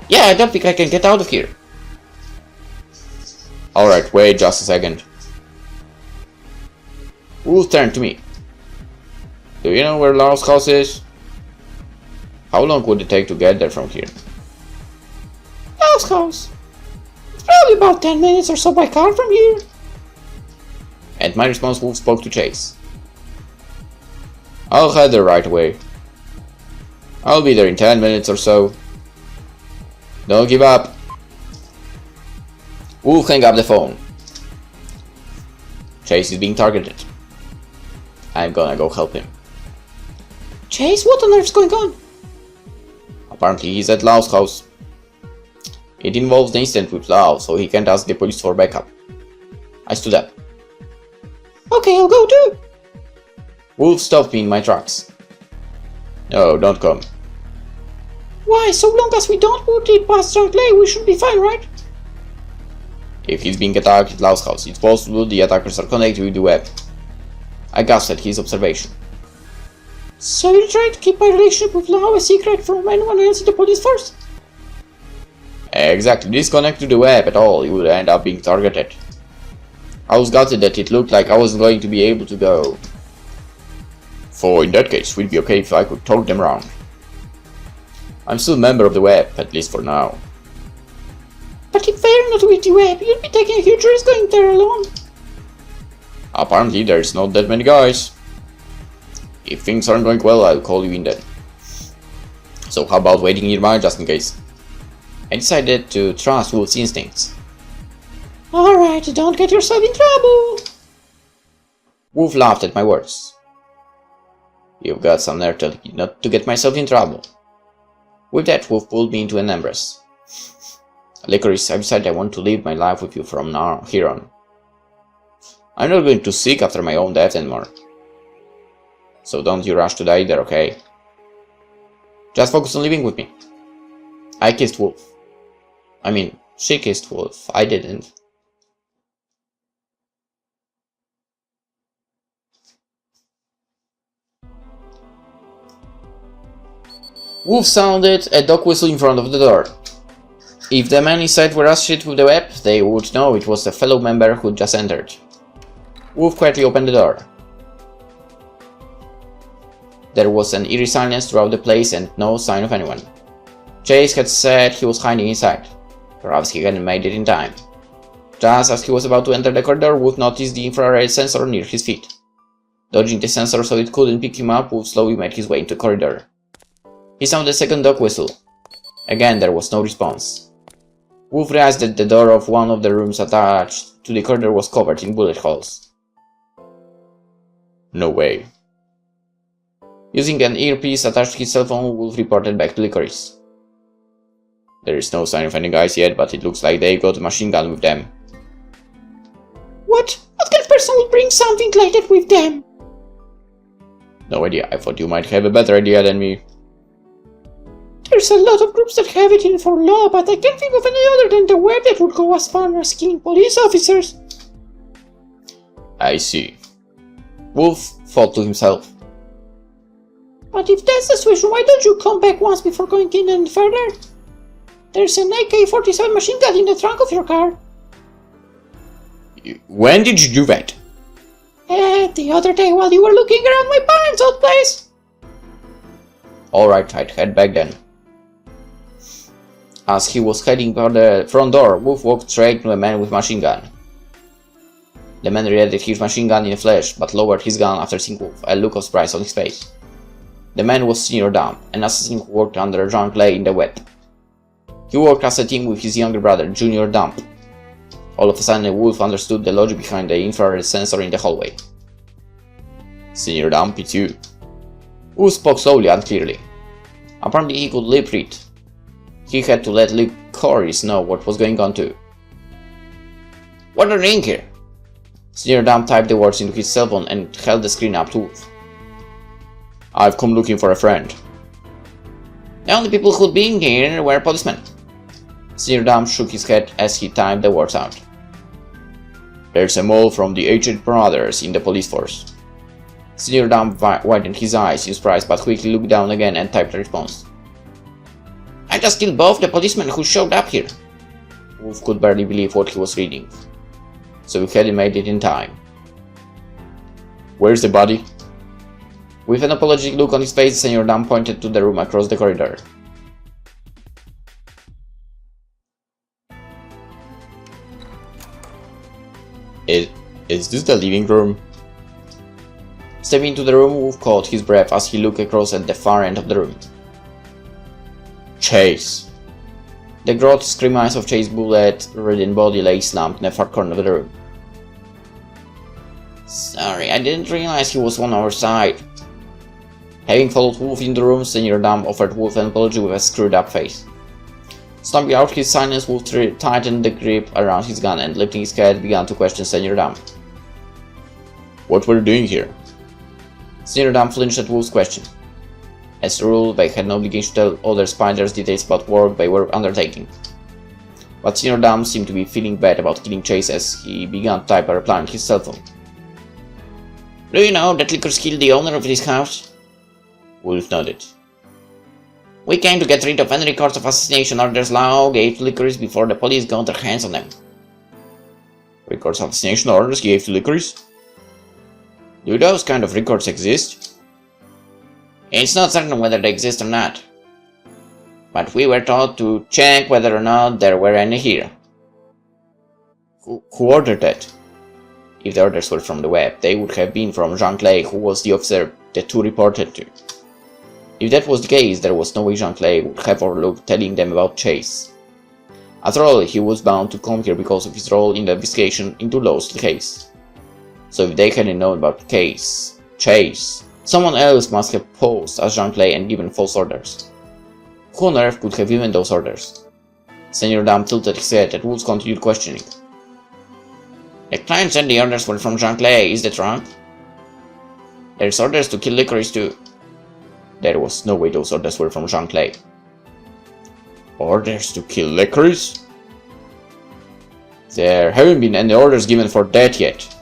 Yeah, I don't think I can get out of here. Alright, wait just a second. Wolf turned to me. Do you know where Lau's house is? How long would it take to get there from here? Lau's house? It's probably about 10 minutes or so by car from here. And my response, Wolf spoke to Chase. I'll head there right away. I'll be there in 10 minutes or so. Don't give up. Wolf hung up the phone. Chase is being targeted. I'm gonna go help him. Chase, what on earth's going on? Apparently he's at Lau's house. It involves the incident with Lau, so he can't ask the police for backup. I stood up. Okay, I'll go too. Wolf stopped me in my tracks. No, don't come. Why, so long as we don't put it past Clay, we should be fine, right? If he's being attacked at Lau's house, it's possible the attackers are connected with the web. I gasped at his observation. So you're trying to keep my relationship with Lau a secret from anyone else in the police force? Exactly, disconnect to the web at all, you would end up being targeted. I was gutted that it looked like I wasn't going to be able to go. For in that case, it would be okay if I could talk them around. I'm still a member of the web, at least for now. But if they're not with the web, you'd be taking a huge risk going there alone. Apparently there's not that many guys. If things aren't going well, I'll call you in then. So how about waiting nearby just in case? I decided to trust Wolf's instincts. Alright, don't get yourself in trouble. Wolf laughed at my words. You've got some nerve telling me not to get myself in trouble. With that, Wolf pulled me into an embrace. Licorice, I've decided I want to live my life with you from here on. I'm not going to seek after my own death anymore. So don't you rush to die either, okay? Just focus on living with me. I kissed Wolf. I mean, she kissed Wolf. I didn't. Wolf sounded a dog whistle in front of the door. If the men inside were associated with the web, they would know it was a fellow member who just entered. Wolf quietly opened the door. There was an eerie silence throughout the place and no sign of anyone. Chase had said he was hiding inside. Perhaps he hadn't made it in time. Just as he was about to enter the corridor, Wolf noticed the infrared sensor near his feet. Dodging the sensor so it couldn't pick him up, Wolf slowly made his way into the corridor. He sounded a second dog whistle. Again, there was no response. Wolf realized that the door of one of the rooms attached to the corridor was covered in bullet holes. No way. Using an earpiece attached to his cell phone, Wolf reported back to Licorice. There is no sign of any guys yet, but it looks like they got a machine gun with them. What? What kind of person will bring something like that with them. No idea, I thought you might have a better idea than me. There's a lot of groups that have it in for law, but I can't think of any other than the web that would go as far as killing police officers. I see. Wolf thought to himself. But if that's the situation, why don't you come back once before going in any further? There's an AK-47 machine gun in the trunk of your car. When did you do that? The other day while you were looking around my parents' old place. Alright, I'd head back then. As he was heading for the front door, Wolf walked straight to a man with a machine gun. The man readied his machine gun in a flash, but lowered his gun after seeing Wolf, a look of surprise on his face. The man was Senior Dump, an assassin who worked under Jean Clay in the web. He worked as a team with his younger brother, Junior Dump. All of a sudden, Wolf understood the logic behind the infrared sensor in the hallway. Senior Dump, it's you. Wolf spoke slowly and clearly. Apparently he could lip read. He had to let Licorice know what was going on too. What are you doing here? Senior Dump typed the words into his cell phone and held the screen up to Wolf. I've come looking for a friend. The only people who'd been here were policemen. Senior Dump shook his head as he typed the words out. There's a mole from the Aged Brothers in the police force. Senior Dump widened his eyes in surprise but quickly looked down again and typed a response. I just killed both the policemen who showed up here. Wolf could barely believe what he was reading. So he hadn't made it in time. Where's the body? With an apologetic look on his face, Senior Dump pointed to the room across the corridor. Is this the living room? Stepping into the room, Wolf caught his breath as he looked across at the far end of the room. Chase. The grotesque grimace of Chase's bullet-ridden body lay slumped in the far corner of the room. Sorry, I didn't realize he was on our side. Having followed Wolf in the room, Senior Dump offered Wolf an apology with a screwed-up face. Stomping out his silence, Wolf tightened the grip around his gun and, lifting his head, began to question Senior Dump. What were you doing here? Senior Dump flinched at Wolf's question. As a rule, they had no obligation to tell other spiders details about work they were undertaking. But Senior Dump seemed to be feeling bad about killing Chase as he began to type a reply on his cell phone. Do you know that Licorice killed the owner of this house? Wolf nodded. We came to get rid of any records of assassination orders Lau gave to Licorice before the police got their hands on them. Records of assassination orders he gave to Licorice? Do those kind of records exist? It's not certain whether they exist or not. But we were told to check whether or not there were any here. Who ordered that? If the orders were from the web, they would have been from Jean Clay, who was the officer the two reported to. If that was the case, there was no way Jean Clay would have overlooked telling them about Chase. After all, he was bound to come here because of his role in the investigation into Low's case. So if they hadn't known about Chase, someone else must have posed as Jean Clay and given false orders. Who on earth could have given those orders? Senior Dump tilted his head and Wolf continued questioning. The client said the orders were from Jean Clay, is that wrong? There's orders to kill Licorice too. There was no way those orders were from Jean Clay. Orders to kill Licorice? There haven't been any orders given for that yet.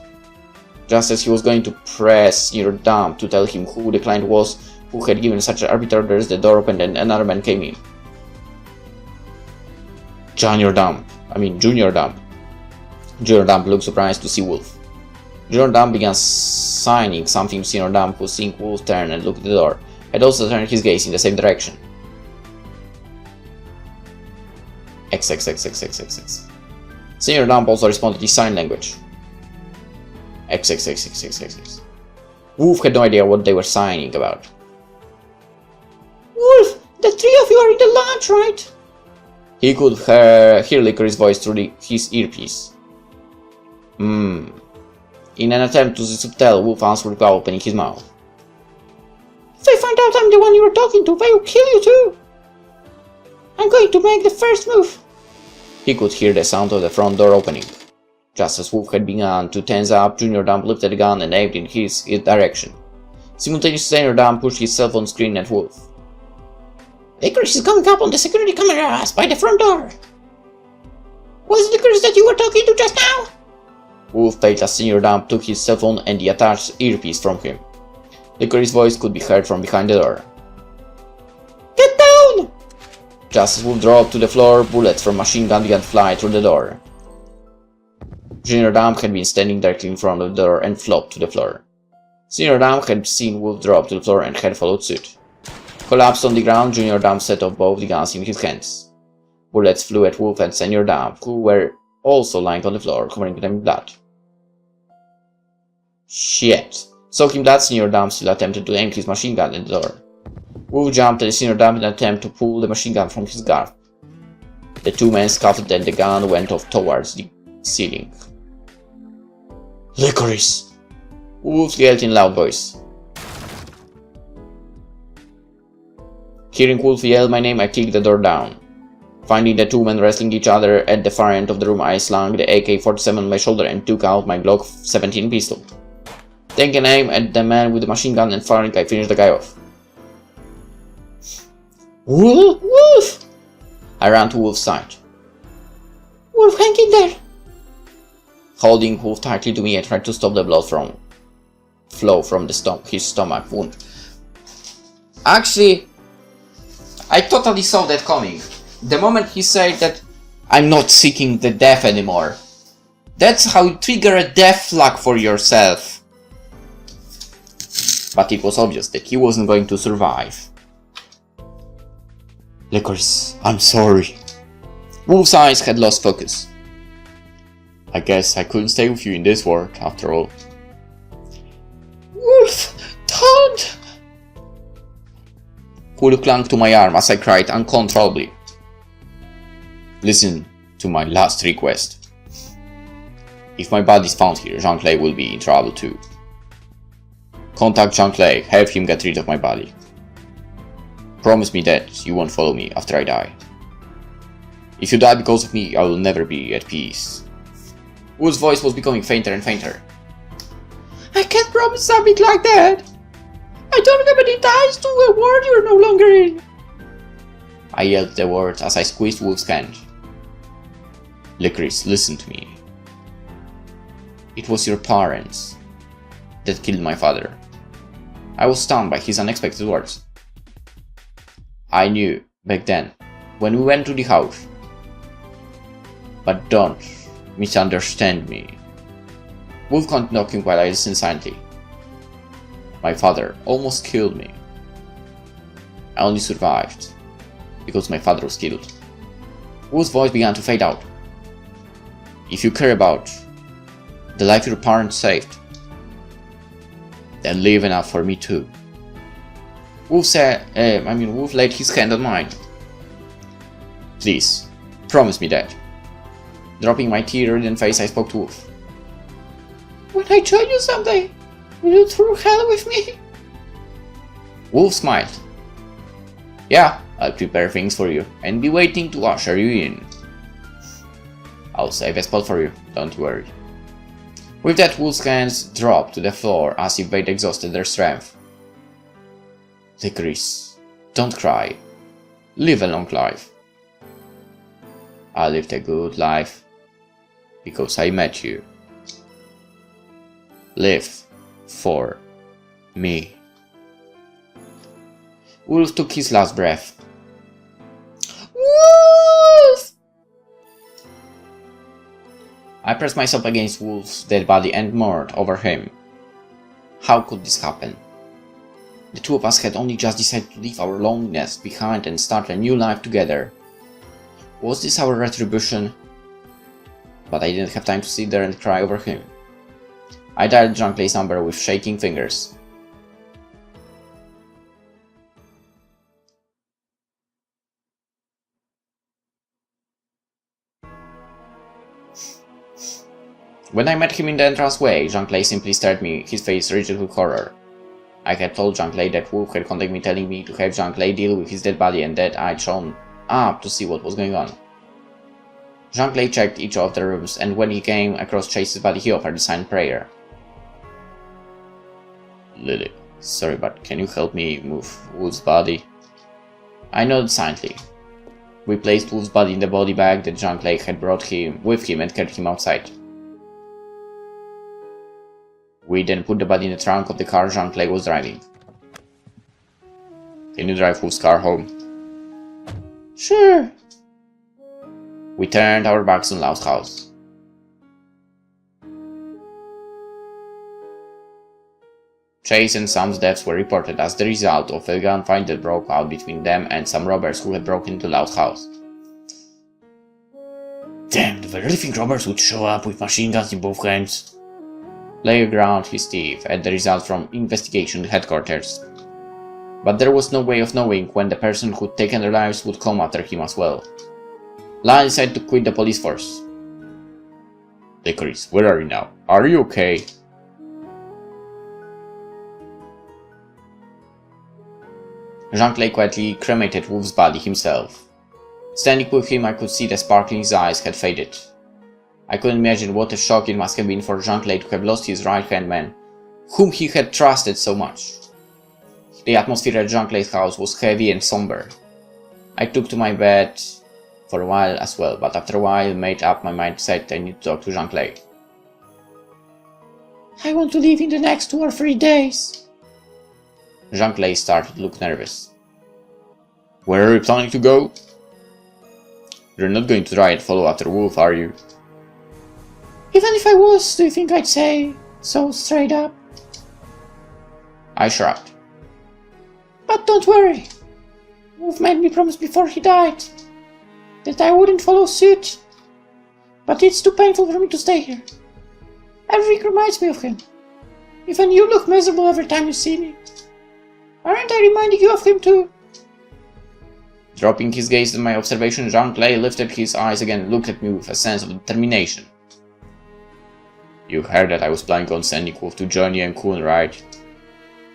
Just as he was going to press Senior Dump to tell him who the client was who had given such arbitrary orders, the door opened and another man came in. Junior Dump. Junior Dump looked surprised to see Wolf. Junior Dump began signing something to Senior Dump, who seeing Wolf turn and look at the door, had also turned his gaze in the same direction. XXXXXXX. Senior Dump also responded in sign language. XXXXXX. Wolf had no idea what they were signing about. Wolf, the three of you are in the lounge, right? He could hear Licorice's voice through his earpiece. In an attempt to subtle, Wolf answered without opening his mouth. If they find out I'm the one you were talking to, they will kill you too. I'm going to make the first move. He could hear the sound of the front door opening. Just as Wolf had begun to tense up, Junior Dump lifted a gun and aimed in his direction. Simultaneously, Senior Dump pushed his cell phone screen at Wolf. Licorice is coming up on the security cameras by the front door. Was it Licorice that you were talking to just now? Wolf paid as Senior Dump took his cell phone and the attached earpiece from him. Licorice's voice could be heard from behind the door. Get down! Just as Wolf dropped to the floor, bullets from machine gun began to fly through the door. Junior Dump had been standing directly in front of the door and flopped to the floor. Senior Dump had seen Wolf drop to the floor and had followed suit. Collapsed on the ground, Junior Dump set off both the guns in his hands. Bullets flew at Wolf and Senior Dump, who were also lying on the floor, covering them in blood. Shit. Soaking blood, Senior Dump still attempted to aim his machine gun at the door. Wolf jumped at Senior Dump in an attempt to pull the machine gun from his grasp. The two men scuffled and the gun went off towards the ceiling. Licorice! Wolf yelled in a loud voice. Hearing Wolf yell my name, I kicked the door down. Finding the two men wrestling each other at the far end of the room, I slung the AK-47 on my shoulder and took out my Glock 17 pistol. Taking aim at the man with the machine gun and firing, I finished the guy off. Wolf! Wolf! I ran to Wolf's side. Wolf, hang in there! Holding Wolf tightly to me, I tried to stop the blood flow from his stomach wound. Actually, I totally saw that coming. The moment he said that I'm not seeking the death anymore. That's how you trigger a death flag for yourself. But it was obvious that he wasn't going to survive. Licorice, I'm sorry. Wolf's eyes had lost focus. I guess I couldn't stay with you in this world, after all. Wolf, don't! Wolf clung to my arm as I cried uncontrollably. Listen to my last request. If my body is found here, Jean-Clay will be in trouble too. Contact Jean-Clay, have him get rid of my body. Promise me that you won't follow me after I die. If you die because of me, I will never be at peace. Wolf's voice was becoming fainter and fainter. I can't promise something like that. I don't have any ties to a world you're no longer in. I yelled the words as I squeezed Wolf's hand. Licorice, listen to me. It was your parents that killed my father. I was stunned by his unexpected words. I knew back then, when we went to the house. But don't misunderstand me. Wolf continued knocking while I listened silently. My father almost killed me. I only survived because my father was killed. Wolf's voice began to fade out. If you care about the life your parents saved, then live enough for me too. Wolf laid his hand on mine. Please, promise me that. Dropping my tear-ridden face, I spoke to Wolf. When I join you someday, will you through hell with me? Wolf smiled. Yeah, I'll prepare things for you and be waiting to usher you in. I'll save a spot for you, don't worry. With that, Wolf's hands dropped to the floor as if they'd exhausted their strength. Licorice, don't cry. Live a long life. I lived a good life because I met you. Live for me. Wolf took his last breath. Wolf! I pressed myself against Wolf's dead body and mourned over him. How could this happen? The two of us had only just decided to leave our loneliness behind and start a new life together. Was this our retribution? But I didn't have time to sit there and cry over him. I dialed Jean-Clay's number with shaking fingers. When I met him in the entranceway, Jean-Clay simply stared at me, his face rigid with horror. I had told Jean-Clay that Wolf had contacted me telling me to have Jean-Clay deal with his dead body and that I'd shown up to see what was going on. Jean-Claude checked each of the rooms, and when he came across Chase's body, he offered a silent prayer. Lily, sorry, but can you help me move Wolf's body? I nodded silently. We placed Wolf's body in the body bag that Jean-Claude had brought with him and carried him outside. We then put the body in the trunk of the car Jean-Claude was driving. Can you drive Wolf's car home? Sure. We turned our backs on Lau's house. Chase and Sam's deaths were reported as the result of a gunfight that broke out between them and some robbers who had broken into Lau's house. Damn, do they really think robbers would show up with machine guns in both hands? Lay ground his teeth at the result from investigation headquarters. But there was no way of knowing when the person who'd taken their lives would come after him as well. Lyle decided to quit the police force. Licorice, where are you now? Are you okay? Jean-Claude quietly cremated Wolf's body himself. Standing with him, I could see the sparkling eyes had faded. I couldn't imagine what a shock it must have been for Jean-Claude to have lost his right-hand man, whom he had trusted so much. The atmosphere at Jean-Claude's house was heavy and somber. I took to my bed for a while as well, but after a while made up my mind, said I need to talk to Jean-Claude. I want to leave in the next 2 or 3 days. Jean-Claude started to look nervous. Where are you planning to go? You're not going to try and follow after Wolf, are you? Even if I was, do you think I'd say so straight up? I shrugged. But don't worry. Wolf made me promise before he died that I wouldn't follow suit. But it's too painful for me to stay here. Every week reminds me of him. Even you look miserable every time you see me. Aren't I reminding you of him too? Dropping his gaze at my observation, Jean-Claude lifted his eyes again and looked at me with a sense of determination. You heard that I was planning on sending Wolf to Johnnie and Kun, right?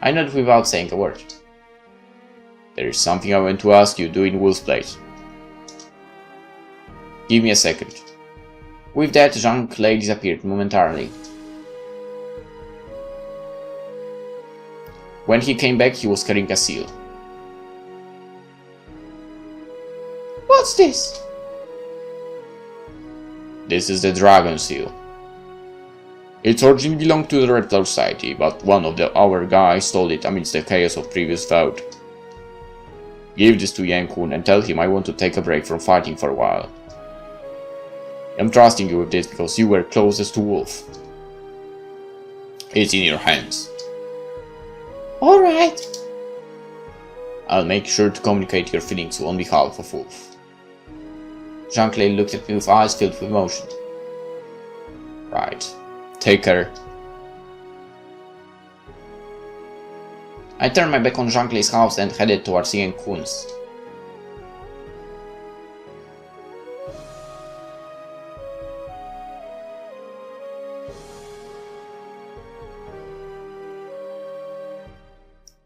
I nodded without saying a word. There is something I want to ask you doing Wolf's place. Give me a second. With that, Jean-Claude disappeared momentarily. When he came back, he was carrying a seal. What's this? This is the Dragon Seal. Its origin belonged to the Red Cloud Society, but one of our guys stole it amidst the chaos of previous feud. Give this to Yang-kun and tell him I want to take a break from fighting for a while. I'm trusting you with this because you were closest to Wolf. It's in your hands. Alright. I'll make sure to communicate your feelings on behalf of Wolf. Jean-Claude looked at me with eyes filled with emotion. Right. Take care. I turned my back on Jean-Claude's house and headed towards Yang-kun's.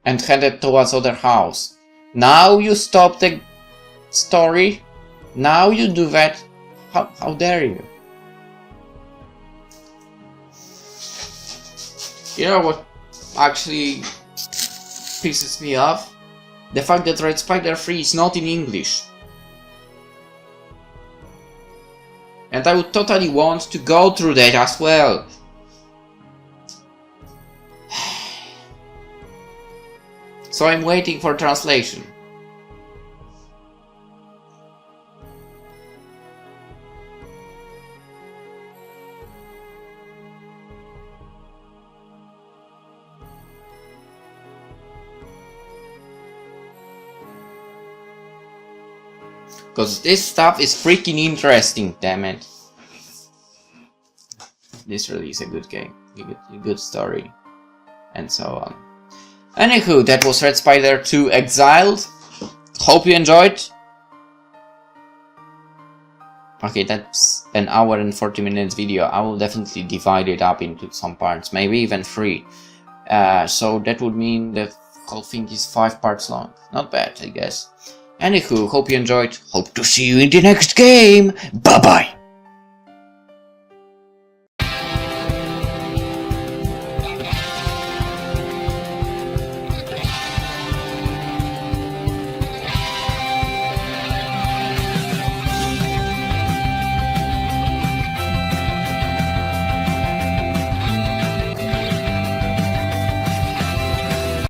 And headed towards other house. Now you stop the story? Now you do that? How dare you? You know what actually pisses me off? The fact that Red Spider 3 is not in English. And I would totally want to go through that as well. So I'm waiting for translation. Because this stuff is freaking interesting, damn it. This really is a good game, a good story, and so on. Anywho, that was Red Spider 2 Exiled. Hope you enjoyed. Okay, that's an hour and 40 minutes video. I will definitely divide it up into some parts, maybe even 3. So that would mean the whole thing is 5 parts long. Not bad, I guess. Anywho, hope you enjoyed. Hope to see you in the next game. Bye bye.